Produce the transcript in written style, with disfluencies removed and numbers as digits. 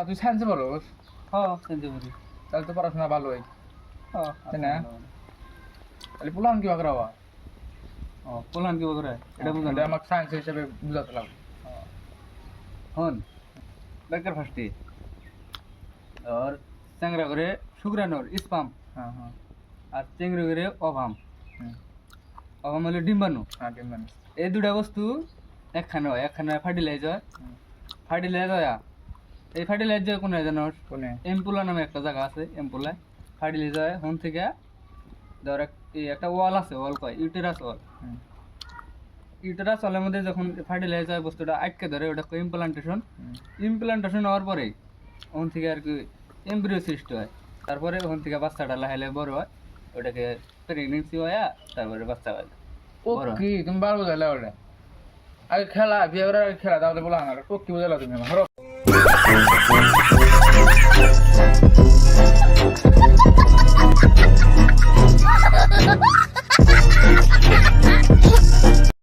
তুই সায়েন্সে পড়োস? হ্যাঁ চিনতে পারি। তাহলে তো পড়াশোনা ভালোই, হ্যাঁ তাই না? তাহলে পুলান কি বাকরা হওয়া? ও পোলান কি করে এটা বুঝান এটা আমাকে সায়েন্স হিসেবে বুঝাতে লাগবে। হন বেকার ফার্স্টে আর চ্যাংরা করে শুক্রানোর স্পাম হ্যাঁ হ্যাঁ আর চেংড়ি করে অভাম। হুম। অভাম হলে ডিম্বাণু। হ্যাঁ ডিম্বাণু। এই দুটা বস্তু একখানে হয়, একখানে হয় ফার্টিলাইজার। হুম। ফার্টিলাইজার এই ফার্টিলাইজার কোন জানো? কোনে? এমপুলা নামে একটা জায়গা আছে, এমপুলা ফার্টিলাইজার হন থেকে ধর এই একটা ওয়াল আছে, ওয়াল কয় ইউটেরাস ওয়াল। হুম। ইউটেরাস ওয়ালের মধ্যে যখন ফার্টিলাইজার বস্তুটা আটকে ধরে ওটা ইমপ্লান্টেশন। হুম। ইমপ্লান্টেশন হওয়ার পরে ওখান থেকে আর কি এমব্রিও সৃষ্টি হয়। তারপরে ওখান থেকে বাচ্চাটা লাহে বড় হয়, ওটাকে প্রেগনেন্সি হয়, তারপরে বাচ্চা হয়। ও কি তুমি বার বুঝাইলা ওটা? আগে খেলা বিয়ে করার আগে খেলা তাহলে বলা না, ও কি বুঝাইলা তুমি আমার?